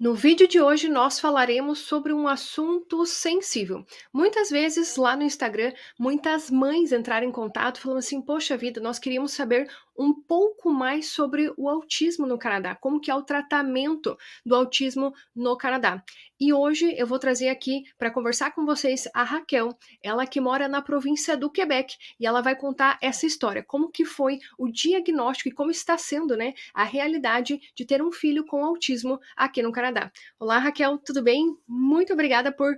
No vídeo de hoje, nós falaremos sobre um assunto sensível. Muitas vezes, lá no Instagram, muitas mães entraram em contato falando assim: Poxa vida, nós queríamos saber um pouco mais sobre o autismo no Canadá, como que é o tratamento do autismo no Canadá. E hoje eu vou trazer aqui para conversar com vocês a Raquel, ela que mora na província do Quebec, e ela vai contar essa história, como que foi o diagnóstico e como está sendo, né, a realidade de ter um filho com autismo aqui no Canadá. Olá, Raquel, tudo bem? Muito obrigada por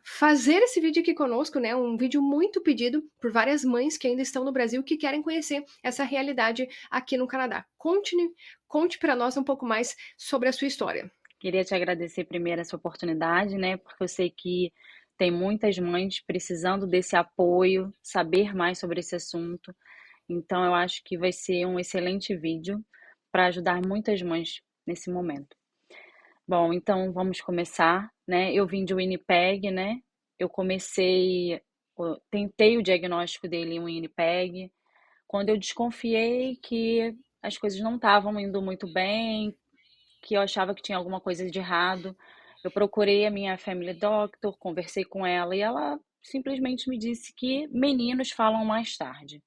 fazer esse vídeo aqui conosco, né? Um vídeo muito pedido por várias mães que ainda estão no Brasil que querem conhecer essa realidade aqui no Canadá. Conte para nós um pouco mais sobre a sua história. Queria te agradecer primeiro essa oportunidade, né? Porque eu sei que tem muitas mães precisando desse apoio, saber mais sobre esse assunto. Então, eu acho que vai ser um excelente vídeo para ajudar muitas mães nesse momento. Bom, então vamos começar, né? Eu vim de Winnipeg, né? Eu comecei, tentei o diagnóstico dele em Winnipeg, quando eu desconfiei que as coisas não estavam indo muito bem, que eu achava que tinha alguma coisa de errado. Eu procurei a minha family doctor, conversei com ela e ela simplesmente me disse que meninos falam mais tarde,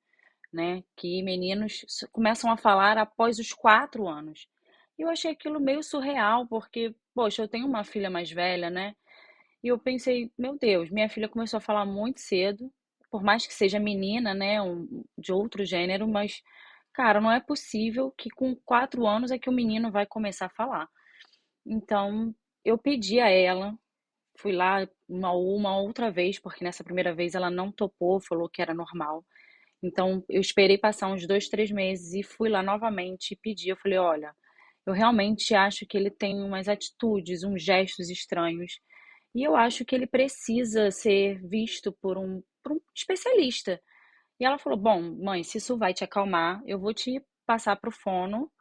né? Que meninos começam a falar após os 4 anos. E eu achei aquilo meio surreal, porque, poxa, eu tenho uma filha mais velha, né? E eu pensei, meu Deus, minha filha começou a falar muito cedo, por mais que seja menina, né? De outro gênero, mas, cara, não é possível que com 4 anos é que o menino vai começar a falar. Então, eu pedi a ela, fui lá uma outra vez, porque nessa primeira vez ela não topou, falou que era normal. Então, eu esperei passar uns 2, 3 meses e fui lá novamente e pedi. Eu falei: olha, eu realmente acho que ele tem umas atitudes, uns gestos estranhos, e eu acho que ele precisa ser visto por um especialista. E ela falou: bom, mãe, se isso vai te acalmar, eu vou te passar para o fono,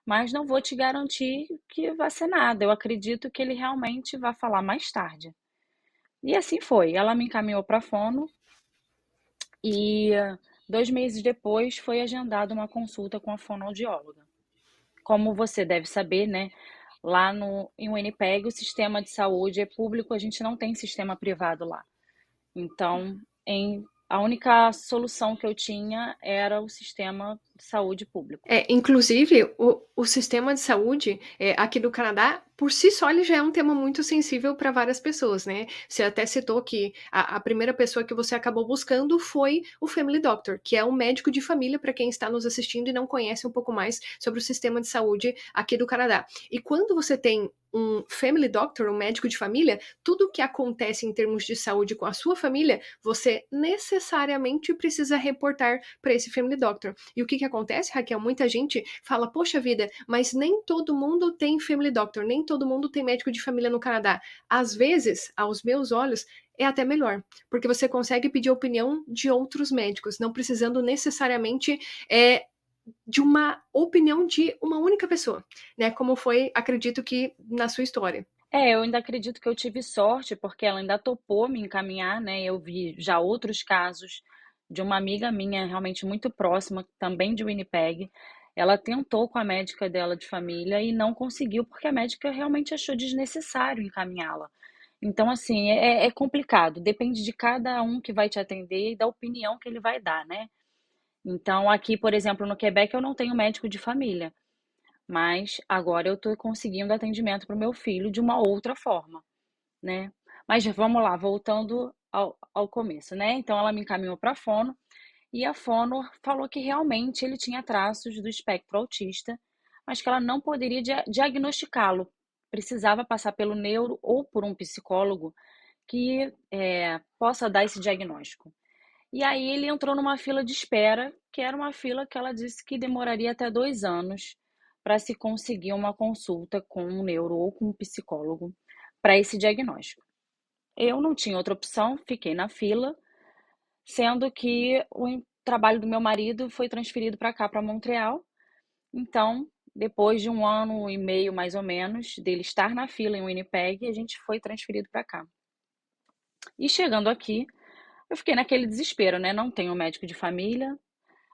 mas não vou te garantir que vai ser nada. Eu acredito que ele realmente vai falar mais tarde. E assim foi. Ela me encaminhou para a fono e 2 meses depois foi agendada uma consulta com a fonoaudióloga. Como você deve saber, né? Lá em Winnipeg, o sistema de saúde é público, a gente não tem sistema privado lá. Então, a única solução que eu tinha era o sistema de saúde público. Inclusive, o sistema de saúde aqui do Canadá, por si só, ele já é um tema muito sensível para várias pessoas, né? Você até citou que a primeira pessoa que você acabou buscando foi o Family Doctor, que é um médico de família para quem está nos assistindo e não conhece um pouco mais sobre o sistema de saúde aqui do Canadá. E quando você tem um family doctor, um médico de família, tudo o que acontece em termos de saúde com a sua família, você necessariamente precisa reportar para esse family doctor. E o que acontece, Raquel? Muita gente fala, poxa vida, mas nem todo mundo tem family doctor, nem todo mundo tem médico de família no Canadá. Às vezes, aos meus olhos, é até melhor, porque você consegue pedir a opinião de outros médicos, não precisando necessariamente de uma opinião de uma única pessoa, né? Como foi, acredito que na sua história. Eu ainda acredito que eu tive sorte, porque ela ainda topou me encaminhar, né? Eu vi já outros casos de uma amiga minha, realmente muito próxima, também de Winnipeg. Ela tentou com a médica dela de família e não conseguiu, porque a médica realmente achou desnecessário encaminhá-la. Então, assim, é complicado, depende de cada um que vai te atender e da opinião que ele vai dar, né? Então, aqui, por exemplo, no Quebec, eu não tenho médico de família, mas agora eu estou conseguindo atendimento para o meu filho de uma outra forma, né? Mas vamos lá, voltando ao começo, né? Então, ela me encaminhou para a fono e a fono falou que realmente ele tinha traços do espectro autista, mas que ela não poderia diagnosticá-lo. Precisava passar pelo neuro ou por um psicólogo que possa dar esse diagnóstico. E aí ele entrou numa fila de espera, que era uma fila que ela disse que demoraria até 2 anos para se conseguir uma consulta com um neuro ou com um psicólogo para esse diagnóstico. Eu não tinha outra opção, fiquei na fila, sendo que o trabalho do meu marido foi transferido para cá, para Montreal. Então, depois de 1 ano e meio, mais ou menos, dele estar na fila em Winnipeg, a gente foi transferido para cá. E chegando aqui, eu fiquei naquele desespero, né? Não tenho médico de família,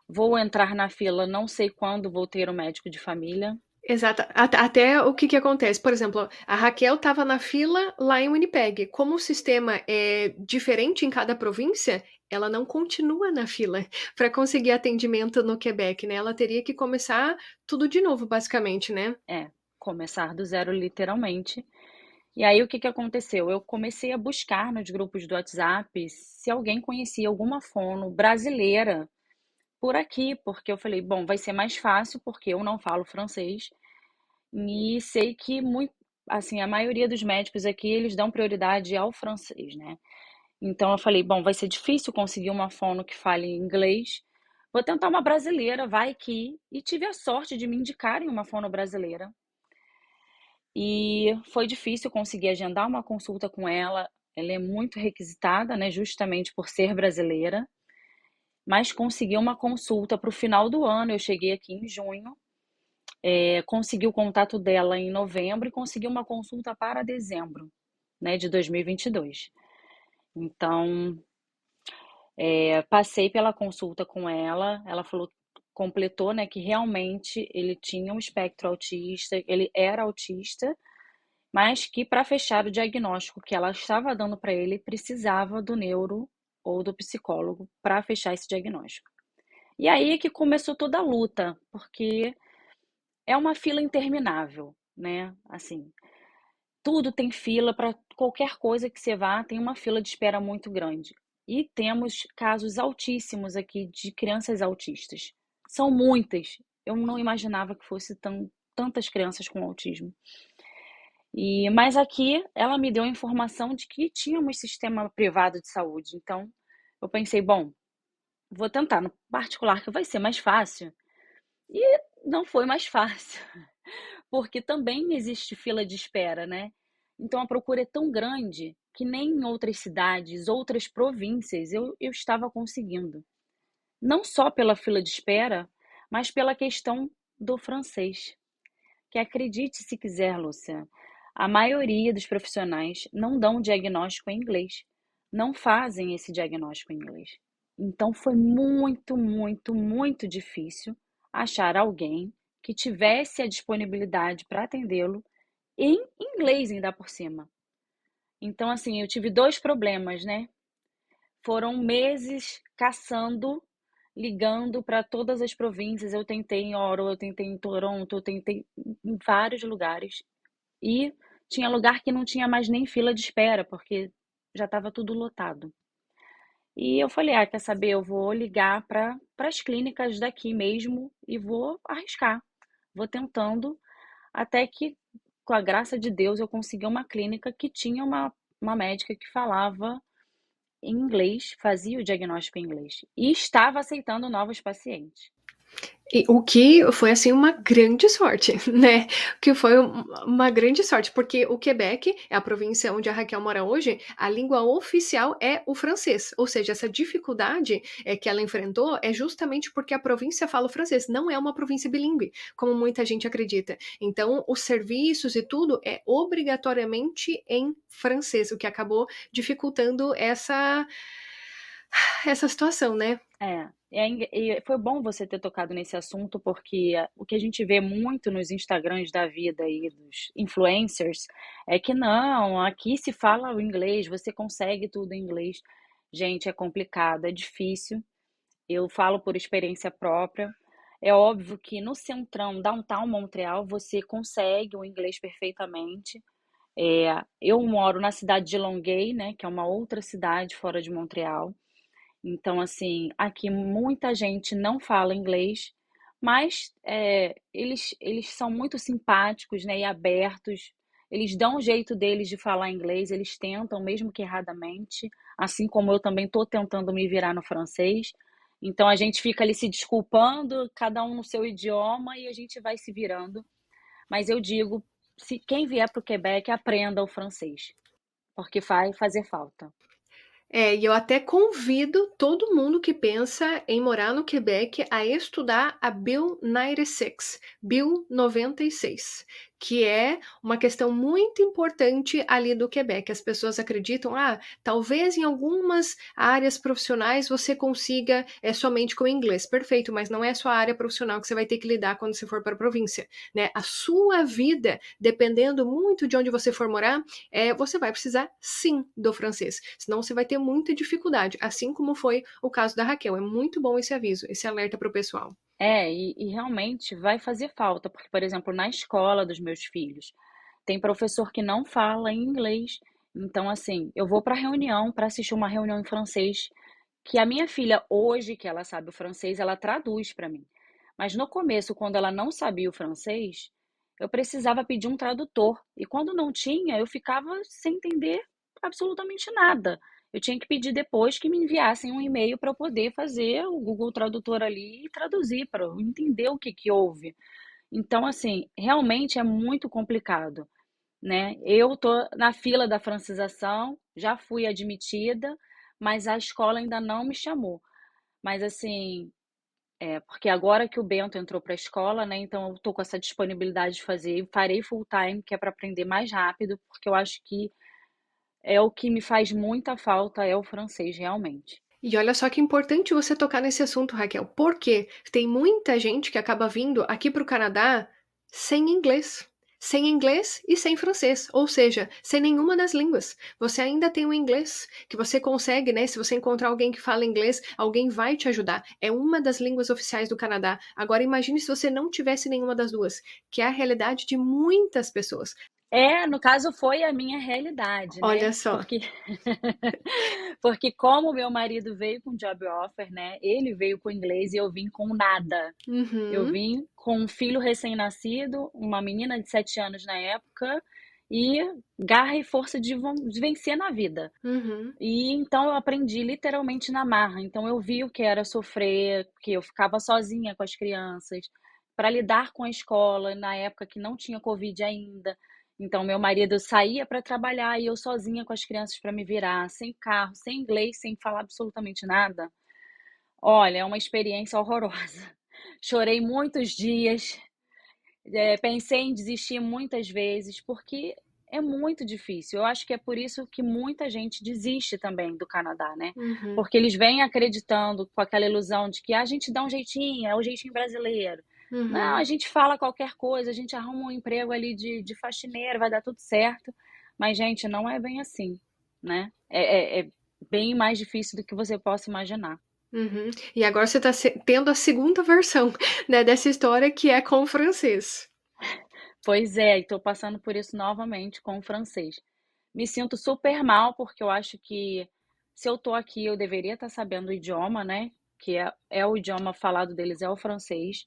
vou entrar na fila, não sei quando vou ter um médico de família. Exato. Até o que que acontece, por exemplo, a Raquel estava na fila lá em Winnipeg, como o sistema é diferente em cada província, ela não continua na fila para conseguir atendimento no Quebec, né, ela teria que começar tudo de novo basicamente, né. É, começar do zero literalmente. E aí o que que aconteceu? Eu comecei a buscar nos grupos do WhatsApp se alguém conhecia alguma fono brasileira por aqui, porque eu falei, bom, vai ser mais fácil porque eu não falo francês e sei que muito, assim, a maioria dos médicos aqui, eles dão prioridade ao francês, né? Então eu falei, bom, vai ser difícil conseguir uma fono que fale inglês. Vou tentar uma brasileira, vai que. E tive a sorte de me indicarem uma fono brasileira. E foi difícil conseguir agendar uma consulta com ela. Ela é muito requisitada, né, justamente por ser brasileira, mas consegui uma consulta para o final do ano. Eu cheguei aqui em junho, consegui o contato dela em novembro e consegui uma consulta para dezembro, né, de 2022. Então, passei pela consulta com ela. Ela falou, completou, né, que realmente ele tinha um espectro autista, ele era autista, mas que para fechar o diagnóstico que ela estava dando para ele, precisava do neuro ou do psicólogo para fechar esse diagnóstico. E aí que começou toda a luta, porque é uma fila interminável, né? Assim, tudo tem fila para qualquer coisa que você vá, tem uma fila de espera muito grande. E temos casos altíssimos aqui de crianças autistas. São muitas. Eu não imaginava que fosse tantas crianças com autismo. Mas aqui ela me deu a informação de que tínhamos sistema privado de saúde. Então eu pensei, bom, vou tentar no particular que vai ser mais fácil. E não foi mais fácil, porque também existe fila de espera, né? Então a procura é tão grande que nem em outras cidades, outras províncias eu estava conseguindo. Não só pela fila de espera, mas pela questão do francês. Que acredite se quiser, Lúcia, a maioria dos profissionais não dão diagnóstico em inglês, não fazem esse diagnóstico em inglês. Então foi muito, muito, muito difícil achar alguém que tivesse a disponibilidade para atendê-lo em inglês ainda por cima. Então, assim, eu tive dois problemas, né? Foram meses caçando, ligando para todas as províncias. Eu tentei em Ottawa, eu tentei em Toronto, eu tentei em vários lugares. E tinha lugar que não tinha mais nem fila de espera, porque já estava tudo lotado. E eu falei, quer saber? Eu vou ligar para as clínicas daqui mesmo e vou arriscar. Vou tentando, até que, com a graça de Deus, eu consegui uma clínica que tinha uma médica que falava em inglês, fazia o diagnóstico em inglês e estava aceitando novos pacientes. E o que foi, assim, uma grande sorte, né, que foi uma grande sorte, porque o Quebec é a província onde a Raquel mora hoje, a língua oficial é o francês, ou seja, essa dificuldade, que ela enfrentou é justamente porque a província fala o francês, não é uma província bilíngue, como muita gente acredita. Então, os serviços e tudo é obrigatoriamente em francês, o que acabou dificultando essa situação, né. E foi bom você ter tocado nesse assunto, porque o que a gente vê muito nos Instagrams da vida aí dos influencers é que não, aqui se fala o inglês, você consegue tudo em inglês. Gente, é complicado, é difícil. Eu falo por experiência própria. É óbvio que no centrão, downtown Montreal, você consegue o inglês perfeitamente. Eu moro na cidade de Longueuil, né, que é uma outra cidade fora de Montreal. Então, assim, aqui muita gente não fala inglês, mas eles são muito simpáticos, né, e abertos. Eles dão um jeito deles de falar inglês, eles tentam, mesmo que erradamente, assim como eu também estou tentando me virar no francês. Então a gente fica ali se desculpando, cada um no seu idioma, e a gente vai se virando. Mas eu digo, se quem vier para o Quebec, aprenda o francês, porque vai fazer falta. É, e eu até convido todo mundo que pensa em morar no Quebec a estudar a Bill 96, Bill 96, que é uma questão muito importante ali do Quebec. As pessoas acreditam, talvez em algumas áreas profissionais você consiga somente com inglês. Perfeito, mas não é só a área profissional que você vai ter que lidar quando você for para a província, né? A sua vida, dependendo muito de onde você for morar, você vai precisar sim do francês. Senão você vai ter muita dificuldade, assim como foi o caso da Raquel. É muito bom esse aviso, esse alerta para o pessoal. E realmente vai fazer falta, porque, por exemplo, na escola dos meus filhos, tem professor que não fala em inglês. Então, assim, eu vou para reunião, para assistir uma reunião em francês, que a minha filha, hoje que ela sabe o francês, ela traduz para mim. Mas no começo, quando ela não sabia o francês, eu precisava pedir um tradutor. E quando não tinha, eu ficava sem entender absolutamente nada. Eu tinha que pedir depois que me enviassem um e-mail para eu poder fazer o Google Tradutor ali e traduzir, para eu entender o que que houve. Então, assim, realmente é muito complicado, né? Eu tô na fila da francização, já fui admitida, mas a escola ainda não me chamou. Mas assim, porque agora que o Bento entrou para a escola, né? Então eu tô com essa disponibilidade de fazer, farei full time, que é para aprender mais rápido, porque eu acho que é o que me faz muita falta, é o francês, realmente. E olha só que importante você tocar nesse assunto, Raquel, porque tem muita gente que acaba vindo aqui para o Canadá sem inglês. Sem inglês e sem francês, ou seja, sem nenhuma das línguas. Você ainda tem o inglês, que você consegue, né? Se você encontrar alguém que fala inglês, alguém vai te ajudar. É uma das línguas oficiais do Canadá. Agora imagine se você não tivesse nenhuma das duas, que é a realidade de muitas pessoas. No caso foi a minha realidade, Olha né? só. Porque como meu marido veio com job offer, né? Ele veio com inglês e eu vim com nada. Eu Uhum, vim com um filho recém-nascido, uma menina de 7 anos na época, e garra e força de vencer na vida. uhum, E então eu aprendi literalmente na marra. Então eu vi o que era sofrer, que eu ficava sozinha com as crianças, para lidar com a escola, na época que não tinha Covid ainda. Então meu marido saía para trabalhar e eu sozinha com as crianças para me virar, sem carro, sem inglês, sem falar absolutamente nada. Olha, é uma experiência horrorosa. Chorei muitos dias, pensei em desistir muitas vezes, porque é muito difícil. Eu acho que é por isso que muita gente desiste também do Canadá, né? uhum, Porque eles vêm acreditando com aquela ilusão de que a gente dá um jeitinho, é o jeitinho brasileiro. Não, a uhum. gente fala qualquer coisa, a gente arruma um emprego ali de faxineiro, vai dar tudo certo. Mas, gente, não é bem assim, né? É bem mais difícil do que você possa imaginar. Uhum. E agora você está tendo a segunda versão, né, dessa história que é com o francês. Pois é, e tô passando por isso novamente com o francês. Me sinto super mal, porque eu acho que se eu tô aqui, eu deveria estar sabendo o idioma, né? Que é o idioma falado deles, é o francês.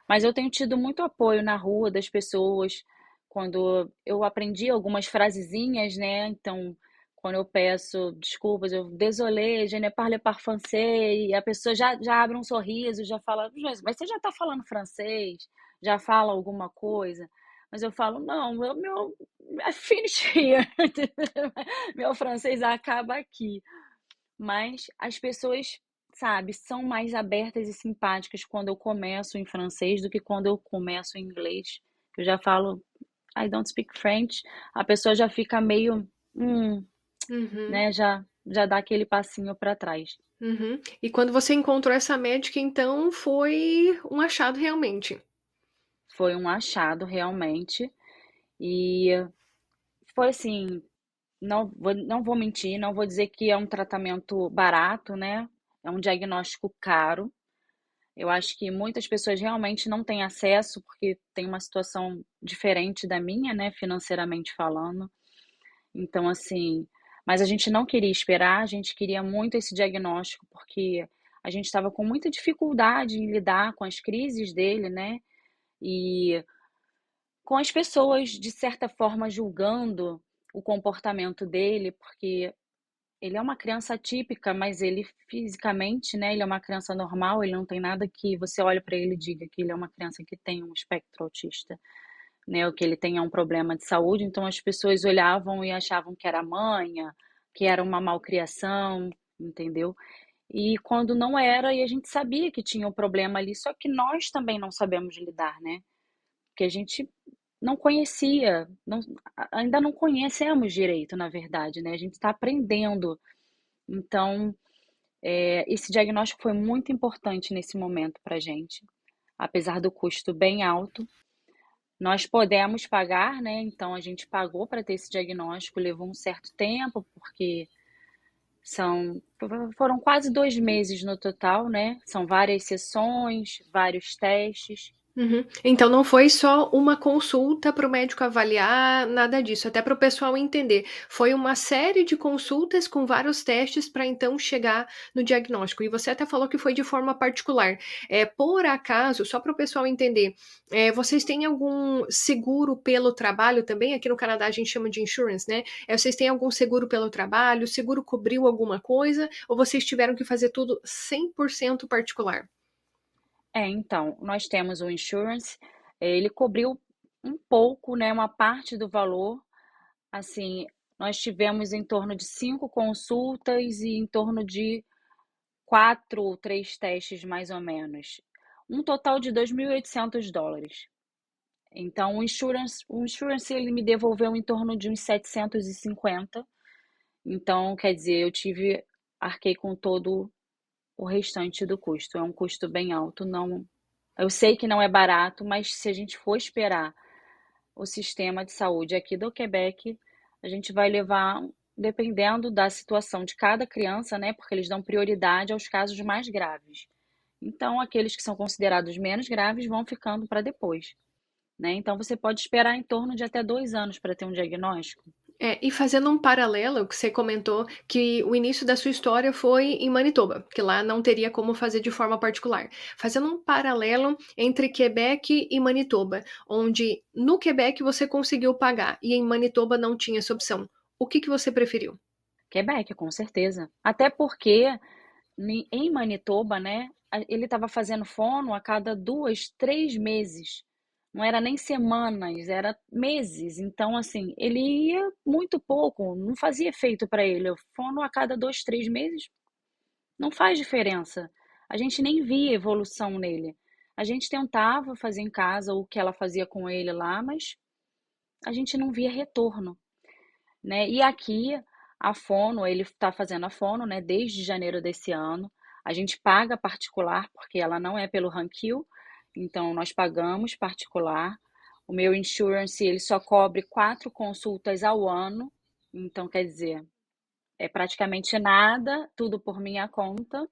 Mas eu tenho tido muito apoio na rua das pessoas, quando eu aprendi algumas frasezinhas, né? Então, quando eu peço desculpas, eu désolé, je ne parle pas français, e a pessoa já abre um sorriso, já fala, mas você já tá falando francês? Já fala alguma coisa? Mas eu falo, não, I finish here. Meu francês acaba aqui. Mas as pessoas, sabe, são mais abertas e simpáticas quando eu começo em francês do que quando eu começo em inglês. Eu já falo, I don't speak French. A pessoa já fica meio, Uhum, né, já dá aquele passinho para trás. uhum. E quando você encontrou essa médica, então foi um achado realmente. Foi um achado realmente e foi assim, não vou mentir, não vou dizer que é um tratamento barato, né? É um diagnóstico caro. Eu acho que muitas pessoas realmente não têm acesso, porque tem uma situação diferente da minha, né, financeiramente falando. Então, assim, mas a gente não queria esperar, a gente queria muito esse diagnóstico, porque a gente estava com muita dificuldade em lidar com as crises dele, né? E com as pessoas, de certa forma, julgando o comportamento dele, porque ele é uma criança atípica, mas ele fisicamente, né, ele é uma criança normal, ele não tem nada que você olhe para ele e diga que ele é uma criança que tem um espectro autista, né, ou que ele tenha um problema de saúde. Então as pessoas olhavam e achavam que era manha, que era uma malcriação, entendeu? E quando não era, e a gente sabia que tinha um problema ali, só que nós também não sabemos lidar, né? Porque a gente não conhecia, ainda não conhecemos direito, na verdade, né? A gente está aprendendo. Então, esse diagnóstico foi muito importante nesse momento para a gente, apesar do custo bem alto. Nós podemos pagar, né? Então a gente pagou para ter esse diagnóstico, levou um certo tempo, porque são, foram quase 2 meses no total, né? São várias sessões, vários testes. Uhum. Então não foi só uma consulta para o médico avaliar, nada disso, até para o pessoal entender. Foi uma série de consultas com vários testes para então chegar no diagnóstico. E você até falou que foi de forma particular. Por acaso, só para o pessoal entender, vocês têm algum seguro pelo trabalho também? Aqui no Canadá a gente chama de insurance, né? Vocês têm algum seguro pelo trabalho? O seguro cobriu alguma coisa? Ou vocês tiveram que fazer tudo 100% particular? Então, nós temos o insurance, ele cobriu um pouco, né? Uma parte do valor. Assim, nós tivemos em torno de 5 consultas e em torno de 4 ou 3 testes, mais ou menos. Um total de $2.800. Então, o insurance ele me devolveu em torno de uns 750. Então, quer dizer, arquei com todo o restante do custo. É um custo bem alto, não, eu sei que não é barato, mas se a gente for esperar o sistema de saúde aqui do Quebec, a gente vai levar, dependendo da situação de cada criança, né? Porque eles dão prioridade aos casos mais graves. Então, aqueles que são considerados menos graves vão ficando para depois, né? Então, você pode esperar em torno de até 2 anos para ter um diagnóstico. E fazendo um paralelo, que você comentou que o início da sua história foi em Manitoba, que lá não teria como fazer de forma particular. Fazendo um paralelo entre Quebec e Manitoba, onde no Quebec você conseguiu pagar e em Manitoba não tinha essa opção. O que você preferiu? Quebec, com certeza. Até porque em Manitoba, né, ele estava fazendo fono a cada 2, 3 meses. Não era nem semanas, era meses. Então, assim, ele ia muito pouco, não fazia efeito para ele. O fono a cada 2, 3 meses não faz diferença. A gente nem via evolução nele. A gente tentava fazer em casa o que ela fazia com ele lá, mas a gente não via retorno, né? E aqui a fono, ele está fazendo a fono, né, desde janeiro desse ano. A gente paga particular porque ela não é pelo Ranquil, então nós pagamos particular. O meu insurance, ele só cobre 4 consultas ao ano, então quer dizer, é praticamente nada, tudo por minha conta.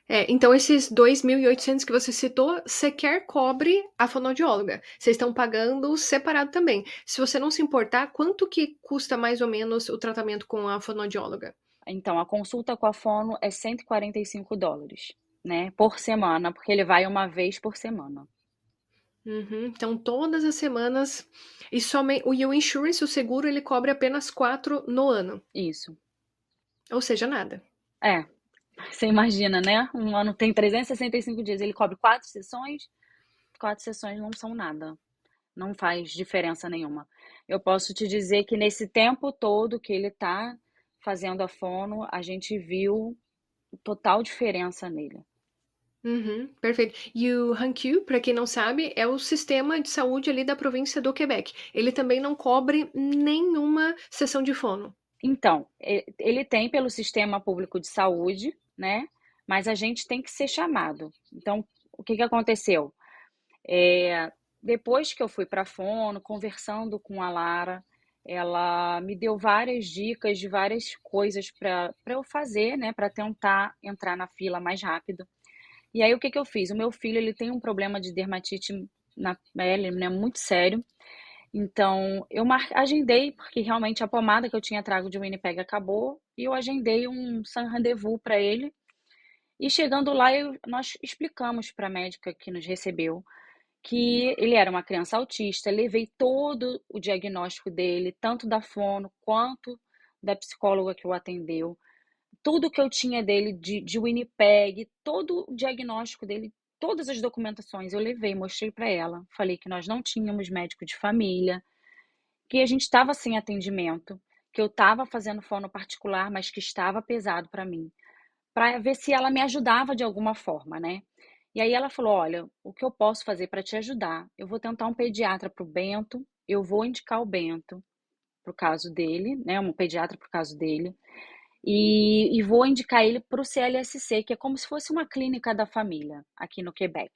Então esses 2.800 que você citou, sequer cobre a fonoaudióloga. Vocês estão pagando separado também. Se você não se importar, quanto que custa mais ou menos o tratamento com a fonoaudióloga? Então, a consulta com a fono é $145, né, por semana, porque ele vai uma vez por semana. Uhum. Então, todas as semanas. E o insurance, o seguro, ele cobre apenas 4 no ano. Isso. Ou seja, nada. É, você imagina, né? Um ano tem 365 dias, ele cobre 4 sessões, 4 sessões não são nada, não faz diferença nenhuma. Eu posso te dizer que nesse tempo todo que ele tá fazendo a fono, a gente viu total diferença nele. Uhum, perfeito. E o HANQ, para quem não sabe, é o sistema de saúde ali da província do Quebec. Ele também não cobre nenhuma sessão de fono. Então, ele tem pelo sistema público de saúde, né? Mas a gente tem que ser chamado. Então, o que que aconteceu? É, Depois que eu fui para a fono, conversando com a Lara, ela me deu várias dicas de várias coisas para eu fazer, né, para tentar entrar na fila mais rápido. E aí o que que eu fiz? O meu filho, ele tem um problema de dermatite na pele, né, muito sério. Então, agendei, porque realmente a pomada que eu tinha trago de Winnipeg acabou, e eu agendei um sans rendezvous para ele. E chegando lá, nós explicamos para a médica que nos recebeu que ele era uma criança autista, levei todo o diagnóstico dele, tanto da fono quanto da psicóloga que o atendeu, tudo que eu tinha dele de Winnipeg, todo o diagnóstico dele, todas as documentações eu levei, mostrei para ela, falei que nós não tínhamos médico de família, que a gente estava sem atendimento, que eu estava fazendo fono particular, mas que estava pesado para mim, para ver se ela me ajudava de alguma forma, né? E aí ela falou: "Olha, o que eu posso fazer para te ajudar? Eu vou tentar um pediatra para o Bento, eu vou indicar o Bento para o caso dele, né, um pediatra para o caso dele, e vou indicar ele para o CLSC, que é como se fosse uma clínica da família aqui no Quebec.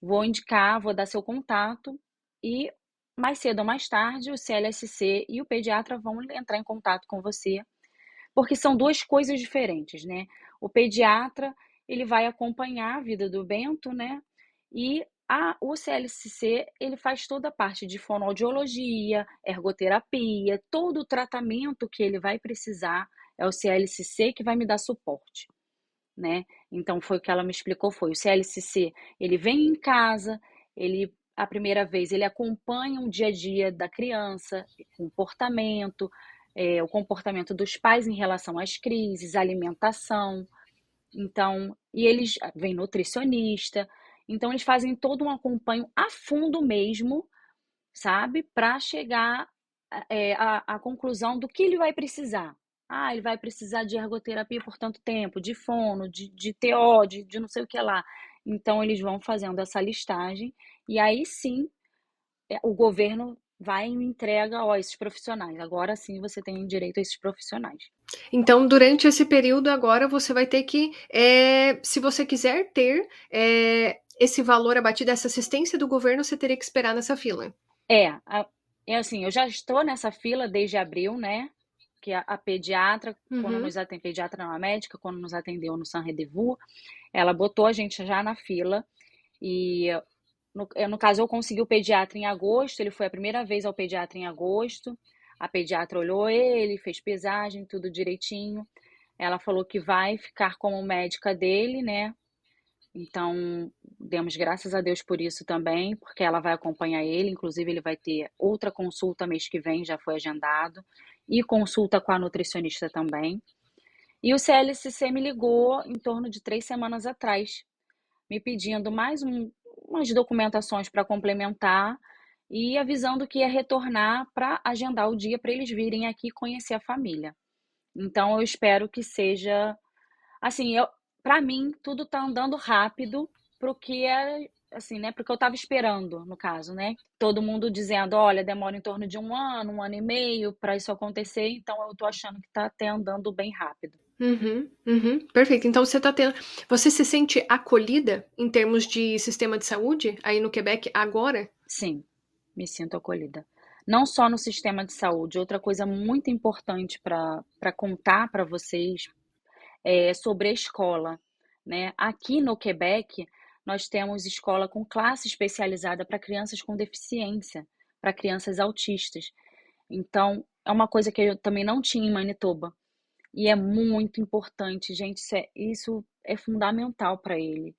Vou indicar, vou dar seu contato e mais cedo ou mais tarde o CLSC e o pediatra vão entrar em contato com você, porque são 2 coisas diferentes, né. O pediatra, ele vai acompanhar a vida do Bento, né, e o CLCC, ele faz toda a parte de fonoaudiologia, ergoterapia, todo o tratamento que ele vai precisar, é o CLCC que vai me dar suporte, né. Então foi o que ela me explicou foi, o CLCC, ele vem em casa, ele a primeira vez ele acompanha o dia a dia da criança, comportamento, o comportamento dos pais em relação às crises, alimentação, então e eles vem nutricionista, então eles fazem todo um acompanho a fundo mesmo, sabe, para chegar, à conclusão do que ele vai precisar. Ah, ele vai precisar de ergoterapia por tanto tempo, de fono, de TO, de não sei o que lá. Então eles vão fazendo essa listagem, e aí sim, o governo vai e entrega: "Ó, esses profissionais, agora sim você tem direito a esses profissionais". Então, durante esse período agora, você vai ter que, se você quiser ter, esse valor abatido, essa assistência do governo, você teria que esperar nessa fila. É, é assim, eu já estou nessa fila desde abril, né, que a pediatra, quando Uhum. nos atende pediatra não, a médica, quando nos atendeu no Saint Rendez-Vous, ela botou a gente já na fila e no caso eu consegui o pediatra em agosto, ele foi a primeira vez ao pediatra em agosto, a pediatra olhou ele, fez pesagem, tudo direitinho, ela falou que vai ficar como médica dele, né, então, demos graças a Deus por isso também, porque ela vai acompanhar ele, inclusive ele vai ter outra consulta mês que vem, já foi agendado, e consulta com a nutricionista também. E o CLCC me ligou em torno de 3 semanas atrás, me pedindo umas documentações para complementar e avisando que ia retornar para agendar o dia para eles virem aqui conhecer a família. Então eu espero que seja assim, para mim tudo tá andando rápido para o que era, assim, né, para o que eu estava esperando, no caso, né. Todo mundo dizendo: "Olha, demora em torno de um ano e meio para isso acontecer", então eu tô achando que tá até andando bem rápido. Uhum, uhum, perfeito. Então você se sente acolhida em termos de sistema de saúde aí no Quebec agora? Sim, me sinto acolhida. Não só no sistema de saúde, outra coisa muito importante para contar para vocês é sobre a escola, né. Aqui no Quebec, nós temos escola com classe especializada para crianças com deficiência, para crianças autistas. Então, é uma coisa que eu também não tinha em Manitoba, e é muito importante, gente, isso é fundamental para ele.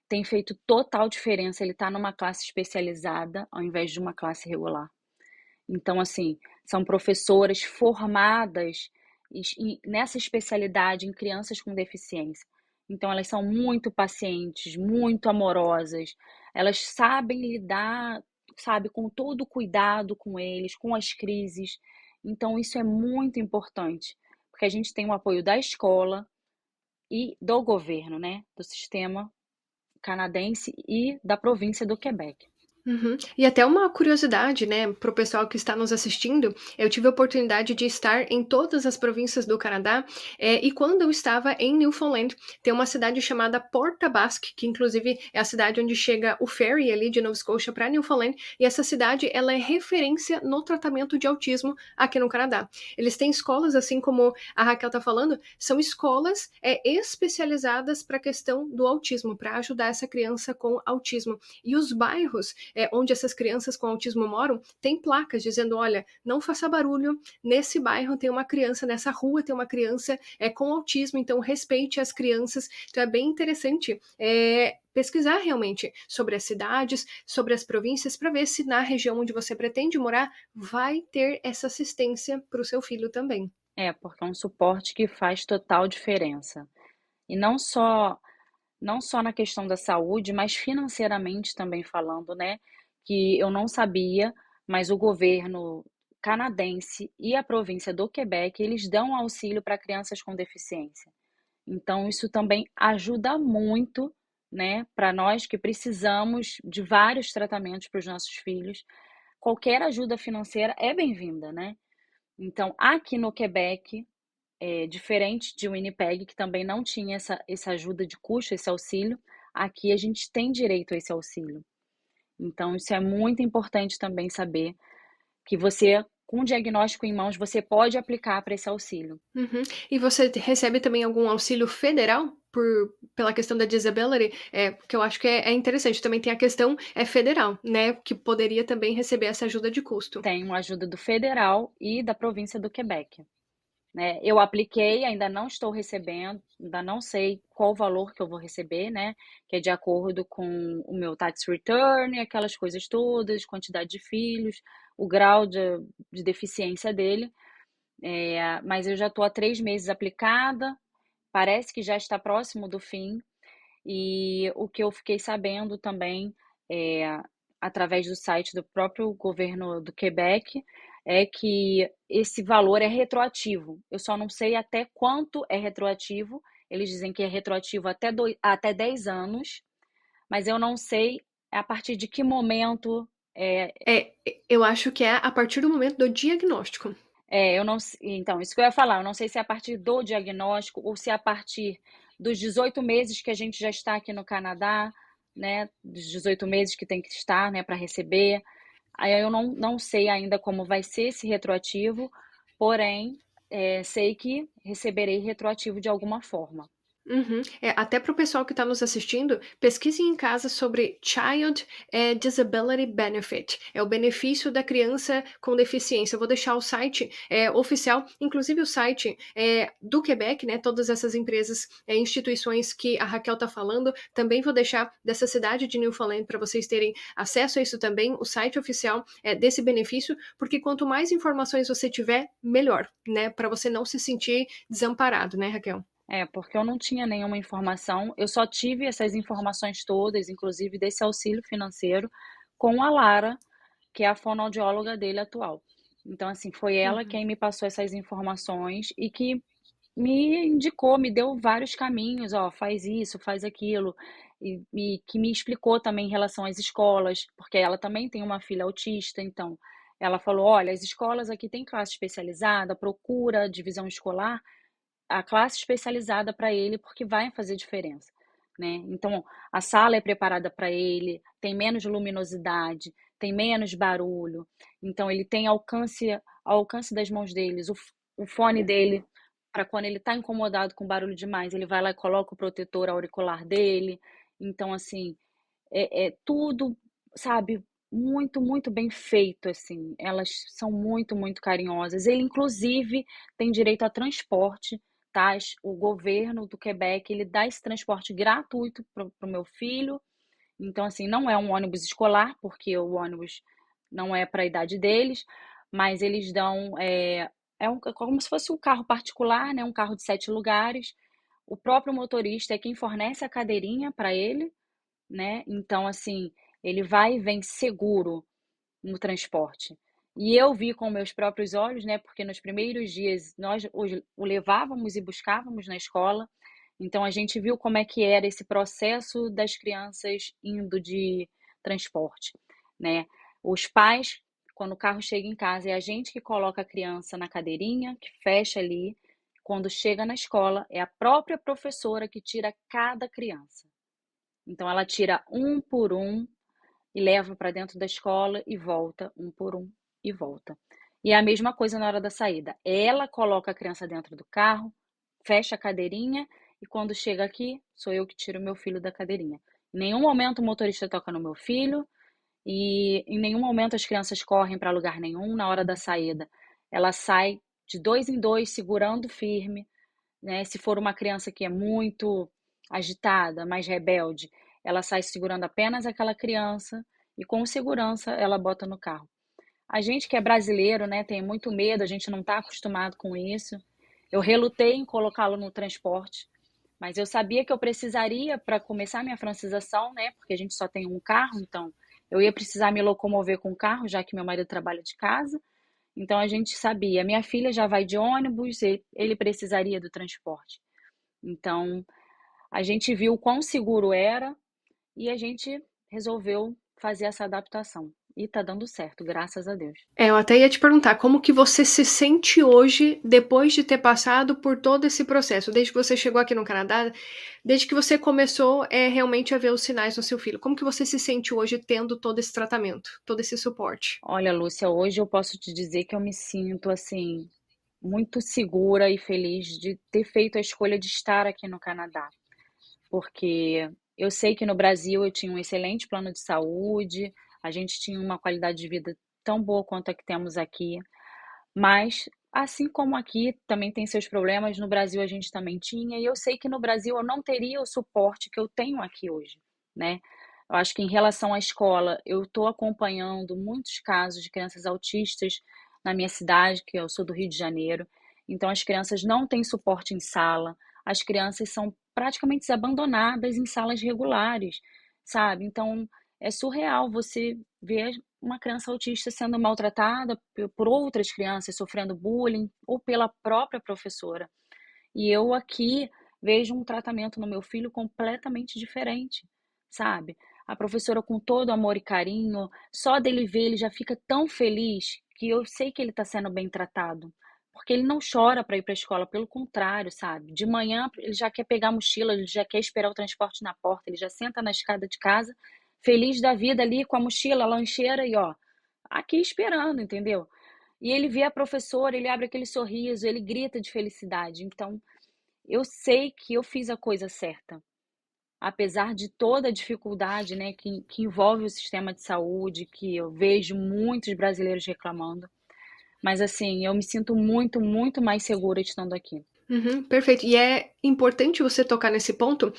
Tem feito total diferença ele estar numa classe especializada, ao invés de uma classe regular. Então, assim, são professoras formadas nessa especialidade em crianças com deficiência. Então, elas são muito pacientes, muito amorosas, elas sabem lidar, sabe, com todo o cuidado com eles, com as crises. Então, isso é muito importante, porque a gente tem o apoio da escola e do governo, né, do sistema canadense e da província do Quebec. Uhum. E até uma curiosidade, né, para o pessoal que está nos assistindo, eu tive a oportunidade de estar em todas as províncias do Canadá, e quando eu estava em Newfoundland, tem uma cidade chamada Port Basque, que inclusive é a cidade onde chega o ferry ali de Nova Scotia para Newfoundland, e essa cidade ela é referência no tratamento de autismo aqui no Canadá. Eles têm escolas, assim como a Raquel está falando, são escolas especializadas para a questão do autismo, para ajudar essa criança com autismo. E os bairros onde essas crianças com autismo moram, tem placas dizendo: olha, não faça barulho, nesse bairro tem uma criança, nessa rua tem uma criança com autismo, então respeite as crianças. Então é bem interessante pesquisar realmente sobre as cidades, sobre as províncias, para ver se na região onde você pretende morar vai ter essa assistência para o seu filho também. É, porque é um suporte que faz total diferença. E não só na questão da saúde, mas financeiramente também falando, né, que eu não sabia, mas o governo canadense e a província do Quebec, eles dão auxílio para crianças com deficiência. Então isso também ajuda muito né, para nós que precisamos de vários tratamentos para os nossos filhos, qualquer ajuda financeira é bem-vinda, né. Então, aqui no Quebec, diferente de Winnipeg, que também não tinha essa ajuda de custo, esse auxílio, aqui a gente tem direito a esse auxílio. Então isso é muito importante também saber, que você, com o diagnóstico em mãos, você pode aplicar para esse auxílio. Uhum. E você recebe também algum auxílio federal pela questão da disability? Porque eu acho que é interessante, também tem a questão, federal, né, que poderia também receber essa ajuda de custo. Tem uma ajuda do federal e da província do Quebec, né. Eu apliquei, ainda não estou recebendo, ainda não sei qual o valor que eu vou receber, né, que é de acordo com o meu tax return, aquelas coisas todas, quantidade de filhos, o grau de deficiência dele, mas eu já estou há 3 meses aplicada, parece que já está próximo do fim, e o que eu fiquei sabendo também, eh, através do site do próprio governo do Quebec, é que esse valor é retroativo. Eu só não sei até quanto é retroativo. Eles dizem que é retroativo até 10 anos, mas eu não sei a partir de que momento, eh Eu acho que é a partir do momento do diagnóstico. eu não se então, isso que eu ia falar, eu não sei se é a partir do diagnóstico ou se é a partir dos 18 meses que a gente já está aqui no Canadá, né, dos 18 meses que tem que estar, né, para receber. Aí eu não sei ainda como vai ser esse retroativo, porém, sei que receberei retroativo de alguma forma. Uhum. Até para o pessoal que está nos assistindo, pesquisem em casa sobre Child Disability Benefit. É o benefício da criança com deficiência. Eu vou deixar o site oficial, inclusive o site do Quebec, né? Todas essas empresas, instituições que a Raquel está falando, também vou deixar dessa cidade de Newfoundland para vocês terem acesso a isso também, o site oficial desse benefício, porque quanto mais informações você tiver, melhor, né? Para você não se sentir desamparado, né, Raquel? É, porque eu não tinha nenhuma informação, eu só tive essas informações todas, inclusive desse auxílio financeiro, com a Lara, que é a fonoaudióloga dele atual. Então, assim, foi ela Uhum. quem me passou essas informações e que me indicou, me deu vários caminhos, ó, faz isso, faz aquilo, e que me explicou também em relação às escolas, porque ela também tem uma filha autista, então ela falou: olha, as escolas aqui têm classe especializada, procura a divisão escolar a classe especializada para ele, porque vai fazer diferença, né. Então, a sala é preparada para ele, tem menos luminosidade, tem menos barulho, então ele tem ao alcance das mãos deles, o fone dele, para quando ele está incomodado com barulho demais, ele vai lá e coloca o protetor auricular dele. Então, assim, é tudo, sabe, muito, muito bem feito, assim. Elas são muito, muito carinhosas. Ele, inclusive, tem direito a transporte, tá? O governo do Quebec, ele dá esse transporte gratuito para o meu filho. Então, assim, não é um ônibus escolar, porque o ônibus não é para a idade deles, mas eles dão, como se fosse um carro particular, né? Um carro de 7 lugares. O próprio motorista é quem fornece a cadeirinha para ele, né, então assim, ele vai e vem seguro no transporte. E eu vi com meus próprios olhos, né, porque nos primeiros dias nós o levávamos e buscávamos na escola, então a gente viu como é que era esse processo das crianças indo de transporte, né. Os pais, quando o carro chega em casa, é a gente que coloca a criança na cadeirinha, que fecha ali, quando chega na escola, é a própria professora que tira cada criança. Então ela tira um por um e leva para dentro da escola e volta, um por um e volta. E é a mesma coisa na hora da saída. Ela coloca a criança dentro do carro, fecha a cadeirinha e quando chega aqui, sou eu que tiro meu filho da cadeirinha. Em nenhum momento o motorista toca no meu filho e em nenhum momento as crianças correm para lugar nenhum na hora da saída. Ela sai de dois em dois, segurando firme, né? Se for uma criança que é muito agitada, mais rebelde, ela sai segurando apenas aquela criança e com segurança ela bota no carro. A gente que é brasileiro, né, tem muito medo, a gente não está acostumado com isso. Eu relutei em colocá-lo no transporte, mas eu sabia que eu precisaria para começar minha francização, né, porque a gente só tem um carro, então eu ia precisar me locomover com o carro, já que meu marido trabalha de casa. Então a gente sabia, minha filha já vai de ônibus, ele precisaria do transporte. Então, a gente viu quão seguro era e a gente resolveu fazer essa adaptação. E tá dando certo, graças a Deus. Eu até ia te perguntar, como que você se sente hoje, depois de ter passado por todo esse processo? Desde que você chegou aqui no Canadá, desde que você começou, realmente a ver os sinais no seu filho. Como que você se sente hoje tendo todo esse tratamento, todo esse suporte? Olha, Lúcia, hoje eu posso te dizer que eu me sinto assim muito segura e feliz de ter feito a escolha de estar aqui no Canadá, porque eu sei que no Brasil eu tinha um excelente plano de saúde, a gente tinha uma qualidade de vida tão boa quanto a que temos aqui, mas assim como aqui também tem seus problemas, no Brasil a gente também tinha, e eu sei que no Brasil eu não teria o suporte que eu tenho aqui hoje, né? Eu acho que em relação à escola, eu estou acompanhando muitos casos de crianças autistas na minha cidade, que eu sou do Rio de Janeiro. Então, as crianças não têm suporte em sala, as crianças são praticamente abandonadas em salas regulares, sabe? Então, é surreal você ver uma criança autista sendo maltratada por outras crianças, sofrendo bullying ou pela própria professora. E eu aqui vejo um tratamento no meu filho completamente diferente, sabe? A professora com todo amor e carinho, só dele ver ele já fica tão feliz que eu sei que ele está sendo bem tratado. Porque ele não chora para ir para a escola, pelo contrário, sabe? De manhã ele já quer pegar a mochila, ele já quer esperar o transporte na porta, ele já senta na escada de casa, feliz da vida ali com a mochila, a lancheira e ó, aqui esperando, entendeu? E ele vê a professora, ele abre aquele sorriso, ele grita de felicidade. Então, eu sei que eu fiz a coisa certa, apesar de toda a dificuldade, né, que envolve o sistema de saúde, que eu vejo muitos brasileiros reclamando. Mas assim, eu me sinto muito, muito mais segura estando aqui. Uhum, perfeito. E é importante você tocar nesse ponto,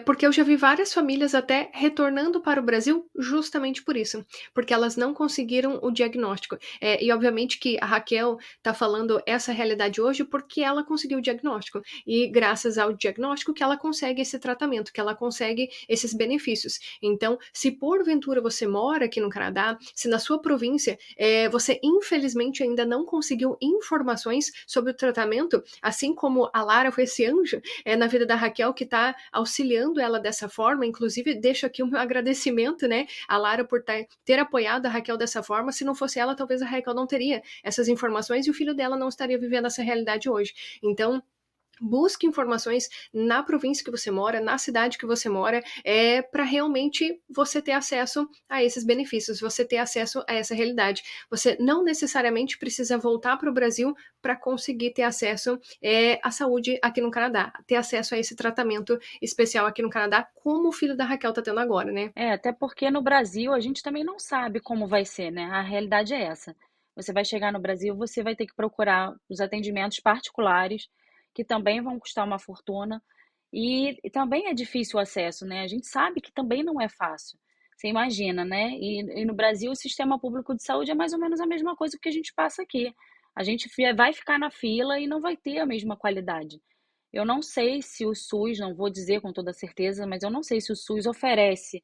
porque eu já vi várias famílias até retornando para o Brasil justamente por isso, porque elas não conseguiram o diagnóstico. E obviamente que a Raquel está falando essa realidade hoje porque ela conseguiu o diagnóstico. E graças ao diagnóstico que ela consegue esse tratamento, que ela consegue esses benefícios. Então, se porventura você mora aqui no Canadá, se na sua província você infelizmente ainda não conseguiu informações sobre o tratamento, assim como a Lara foi esse anjo na vida da Raquel que está auxiliando ela dessa forma. Inclusive, deixo aqui o meu agradecimento, né, a Lara por ter apoiado a Raquel dessa forma. Se não fosse ela, talvez a Raquel não teria essas informações e o filho dela não estaria vivendo essa realidade hoje. Então, busque informações na província que você mora, na cidade que você mora, para realmente você ter acesso a esses benefícios, você ter acesso a essa realidade. Você não necessariamente precisa voltar para o Brasil para conseguir ter acesso à saúde aqui no Canadá, ter acesso a esse tratamento especial aqui no Canadá, como o filho da Raquel está tendo agora, né? É, até porque no Brasil a gente também não sabe como vai ser, né? A realidade é essa. Você vai chegar no Brasil, você vai ter que procurar os atendimentos particulares, que também vão custar uma fortuna, e também é difícil o acesso, né? A gente sabe que também não é fácil. Você imagina, né? E no Brasil o sistema público de saúde é mais ou menos a mesma coisa que a gente passa aqui. A gente vai ficar na fila e não vai ter a mesma qualidade. Eu não sei se o SUS, não vou dizer com toda certeza, mas eu não sei se o SUS oferece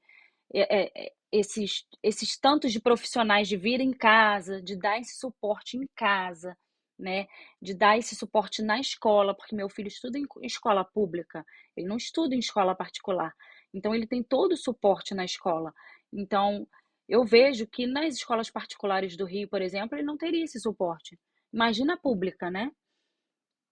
esses tantos de profissionais de vir em casa, de dar esse suporte em casa, né? De dar esse suporte na escola, porque meu filho estuda em escola pública, ele não estuda em escola particular. Então, ele tem todo o suporte na escola. Então, eu vejo que nas escolas particulares do Rio, por exemplo, ele não teria esse suporte. Imagina a pública, né?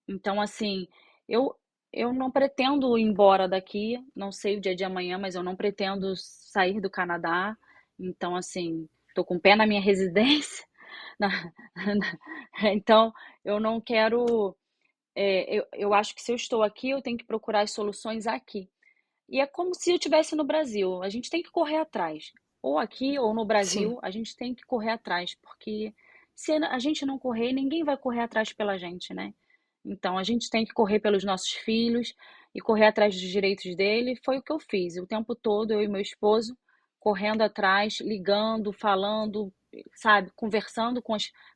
Então, assim, eu eu não pretendo ir embora daqui, não sei o dia de amanhã, mas eu não pretendo sair do Canadá. Então, assim, tô com o pé na minha residência, na então eu não quero, eu acho que se eu estou aqui, eu tenho que procurar as soluções aqui. E é como se eu estivesse no Brasil, a gente tem que correr atrás. Ou aqui ou no Sim. Brasil, a gente tem que correr atrás, porque se a gente não correr, ninguém vai correr atrás pela gente, né? Então a gente tem que correr pelos nossos filhos e correr atrás dos direitos dele. Foi o que eu fiz, o tempo todo, eu e meu esposo, correndo atrás, ligando, falando, sabe, conversando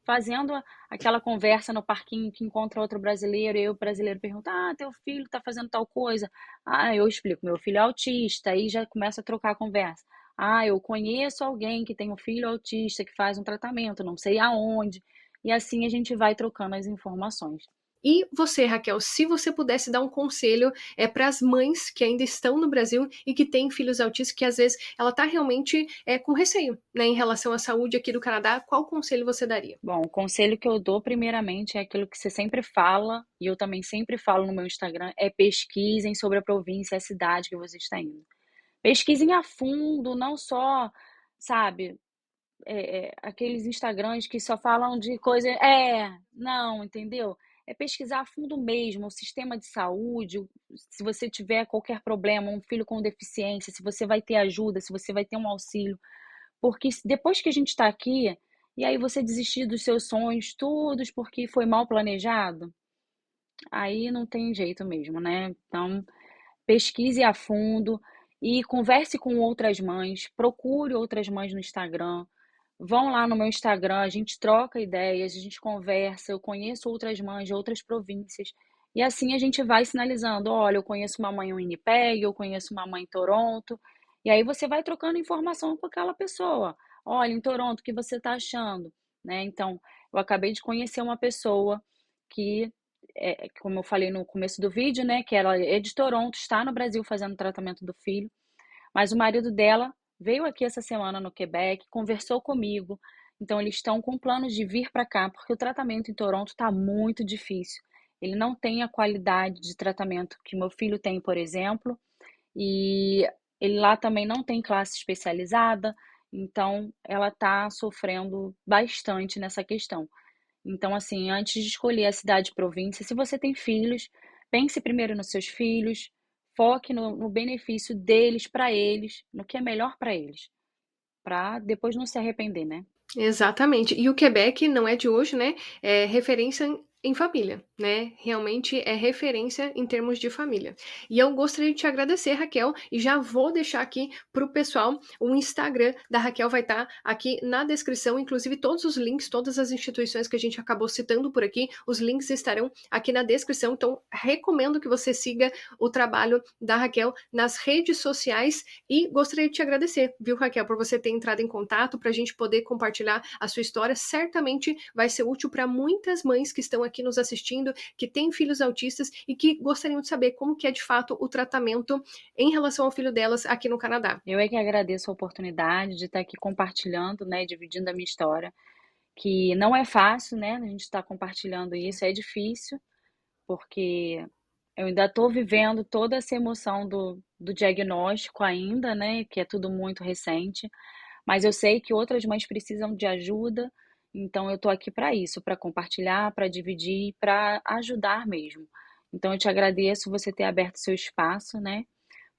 fazendo aquela conversa no parquinho que encontra outro brasileiro, e aí o brasileiro pergunta: "Ah, teu filho tá fazendo tal coisa". Ah, eu explico, meu filho é autista, aí já começa a trocar a conversa. Ah, eu conheço alguém que tem um filho autista que faz um tratamento, não sei aonde. E assim a gente vai trocando as informações. E você, Raquel, se você pudesse dar um conselho para as mães que ainda estão no Brasil e que têm filhos autistas, que às vezes ela está realmente com receio, né, em relação à saúde aqui do Canadá, qual conselho você daria? Bom, o conselho que eu dou primeiramente é aquilo que você sempre fala, e eu também sempre falo no meu Instagram, é pesquisem sobre a província e a cidade que você está indo. Pesquisem a fundo, não só, sabe, aqueles Instagrams que só falam de coisa. Não, entendeu? É pesquisar a fundo mesmo o sistema de saúde, se você tiver qualquer problema, um filho com deficiência, se você vai ter ajuda, se você vai ter um auxílio. Porque depois que a gente está aqui, e aí você desistir dos seus sonhos todos porque foi mal planejado, aí não tem jeito mesmo, né? Então, pesquise a fundo e converse com outras mães, procure outras mães no Instagram. Vão lá no meu Instagram, a gente troca ideias, a gente conversa, eu conheço outras mães de outras províncias. E assim a gente vai sinalizando, olha, eu conheço uma mãe em Winnipeg, eu conheço uma mãe em Toronto. E aí você vai trocando informação com aquela pessoa. Olha, em Toronto, o que você está achando? Né? Então, eu acabei de conhecer uma pessoa que, como eu falei no começo do vídeo, né, que ela é de Toronto, está no Brasil fazendo tratamento do filho, mas o marido dela veio aqui essa semana no Quebec, conversou comigo, então eles estão com planos de vir para cá, porque o tratamento em Toronto está muito difícil. Ele não tem a qualidade de tratamento que meu filho tem, por exemplo, e ele lá também não tem classe especializada, então ela está sofrendo bastante nessa questão. Então, assim, antes de escolher a cidade e província, se você tem filhos, pense primeiro nos seus filhos, foque no benefício deles para eles, no que é melhor para eles, para depois não se arrepender, né? Exatamente. E o Quebec não é de hoje, né, é referência em família, né, realmente é referência em termos de família. E eu gostaria de te agradecer, Raquel, e já vou deixar aqui para o pessoal, o Instagram da Raquel vai estar aqui na descrição, inclusive todos os links, todas as instituições que a gente acabou citando por aqui, os links estarão aqui na descrição, então recomendo que você siga o trabalho da Raquel nas redes sociais e gostaria de te agradecer, viu, Raquel, por você ter entrado em contato, para a gente poder compartilhar a sua história. Certamente vai ser útil para muitas mães que estão aqui nos assistindo, que têm filhos autistas e que gostariam de saber como que é de fato o tratamento em relação ao filho delas aqui no Canadá. Eu é que agradeço a oportunidade de estar aqui compartilhando, né, dividindo a minha história, que não é fácil, né, a gente estar compartilhando isso, é difícil, porque eu ainda estou vivendo toda essa emoção do diagnóstico ainda, né, que é tudo muito recente. Mas eu sei que outras mães precisam de ajuda, então eu estou aqui para isso, para compartilhar, para dividir, para ajudar mesmo. Então eu te agradeço você ter aberto seu espaço, né,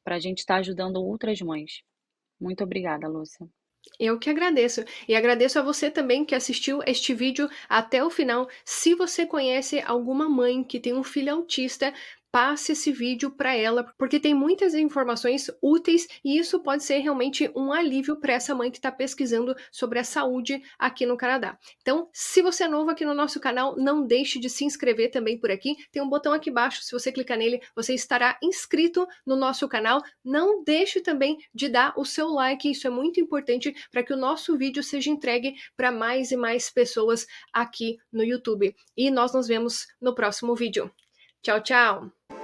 para a gente estar ajudando outras mães. Muito obrigada, Lúcia. Eu que agradeço. E agradeço a você também que assistiu este vídeo até o final. Se você conhece alguma mãe que tem um filho autista, passe esse vídeo para ela, porque tem muitas informações úteis e isso pode ser realmente um alívio para essa mãe que está pesquisando sobre a saúde aqui no Canadá. Então, se você é novo aqui no nosso canal, não deixe de se inscrever também por aqui. Tem um botão aqui embaixo, se você clicar nele, você estará inscrito no nosso canal. Não deixe também de dar o seu like, isso é muito importante para que o nosso vídeo seja entregue para mais e mais pessoas aqui no YouTube. E nós nos vemos no próximo vídeo. Tchau, tchau!